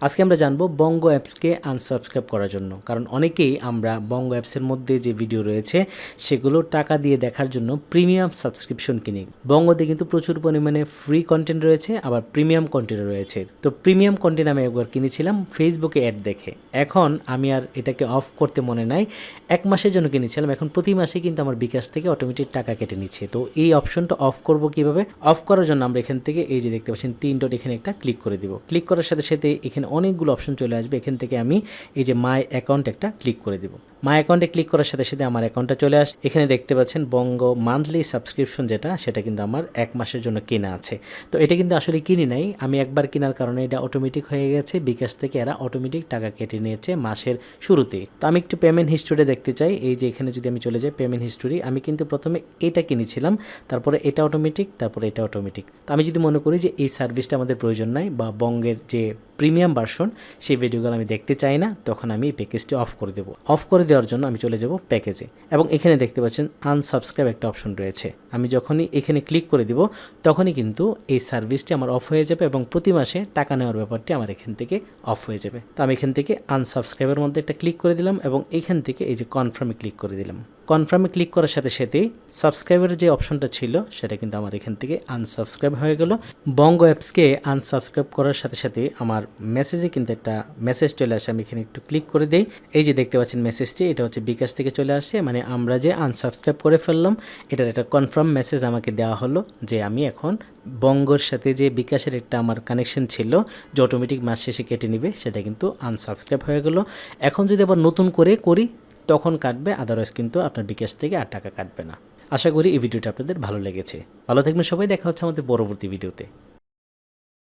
আজকে আমরা জানবো বঙ্গো অ্যাপসকে আনসাবস্ক্রাইব করার জন্য, কারণ অনেকেই আমরা বঙ্গো অ্যাপসের মধ্যে যে ভিডিও রয়েছে সেগুলো টাকা দিয়ে দেখার জন্য প্রিমিয়াম সাবস্ক্রিপশন কিনি। বঙ্গোতে কিন্তু প্রচুর পরিমাণে ফ্রি কন্টেন্ট রয়েছে, আবার প্রিমিয়াম কন্টেন্ট রয়েছে। তো প্রিমিয়াম কন্টেন্ট আমি একবার কিনেছিলাম ফেসবুকে অ্যাড দেখে। এখন আমি আর এটাকে অফ করতে মনে নাই, 1 মাসের জন্য কিনেছিলাম। এখন প্রতি মাসে কিন্তু আমার বিকাশ থেকে অটোমেটিক টাকা কেটে নিচ্ছে। তো এই অপশনটা অফ করব কিভাবে? অফ করার জন্য আমরা এখান থেকে এই যে দেখতে পাচ্ছেন 3 ডট, এখানে একটা ক্লিক করে দিব। ক্লিক করার সাথে সাথে এখানে অনেকগুলো অপশন চলে আসবে। এখান থেকে আমি এই যে মাই অ্যাকাউন্ট একটা ক্লিক করে দিব। মাই অ্যাকাউন্টে ক্লিক করার সাথে সাথে আমার অ্যাকাউন্টটা চলে আসে। এখানে দেখতে পাচ্ছেন বঙ্গো মান্থলি সাবস্ক্রিপশন যেটা, সেটা কিন্তু আমার 1 মাসের জন্য কেনা আছে। তো এটা কিন্তু আসলে কিনি নাই, আমি একবার কেনার কারণে এটা অটোমেটিক হয়ে গেছে। বিকাশ থেকে এরা অটোমেটিক টাকা কেটে নিয়েছে মাসের শুরুতেই। তো আমি একটু পেমেন্ট হিস্টোরি দেখতে চাই। এই যে এখানে যদি আমি চলে যাই পেমেন্ট হিস্টোরি, আমি কিন্তু প্রথমে এটা কিনেছিলাম, তারপরে এটা অটোমেটিক, তারপরে এটা অটোমেটিক। তো আমি যদি মনে করি যে এই সার্ভিসটা আমাদের প্রয়োজন নাই বা বঙ্গের যে প্রিমিয়াম ভার্সন সেই ভিডিওগুলো আমি দেখতে চাই না, তখন আমি এই প্যাকেজটি অফ করে দেবো। অফ করে দেওয়ার জন্য আমি চলে যাব প্যাকেজে, এবং এখানে দেখতে পাচ্ছেন আনসাবস্ক্রাইব একটা অপশন রয়েছে। আমি যখনই এখানে ক্লিক করে দিব তখনই কিন্তু এই সার্ভিসটি আমার অফ হয়ে যাবে এবং প্রতি মাসে টাকা নেওয়ার ব্যাপারটি আমার এখান থেকে অফ হয়ে যাবে। তো আমি এখান থেকে আনসাবস্ক্রাইবের মধ্যে একটা ক্লিক করে দিলাম এবং এখান থেকে এই যে কনফার্মে ক্লিক করে দিলাম। কনফার্মে ক্লিক করার সাথে সাথেই সাবস্ক্রাইবের যে অপশনটা ছিল সেটা কিন্তু আমার এখান থেকে আনসাবস্ক্রাইব হয়ে গেল। বঙ্গো অ্যাপসকে আনসাবস্ক্রাইব করার সাথে সাথে আমার মেসেজে কিন্তু একটা মেসেজ চলে আসে। আমি এখানে একটু ক্লিক করে দিই। এই যে দেখতে পাচ্ছেন মেসেজটি, এটা হচ্ছে বিকাশ থেকে চলে আসছে। মানে আমরা যে আনসাবস্ক্রাইব করে ফেললাম এটার একটা কনফার্ম মেসেজ আমাকে দেওয়া হলো যে আমি এখন বঙ্গোর সাথে যে বিকাশের একটা আমার কানেকশন ছিল যে অটোমেটিক মাস শেষে কেটে নিবে, সেটা কিন্তু আনসাবস্ক্রাইব হয়ে গেল। এখন যদি আবার নতুন করে করি তখন কাটবে, আদারওয়াইজ কিন্তু আপনার বিকাশ থেকে আর টাকা কাটবে না। আশা করি এই ভিডিওটা আপনাদের ভালো লেগেছে। ভালো থাকবেন সবাই, দেখা হচ্ছে আমাদের পরবর্তী ভিডিওতে।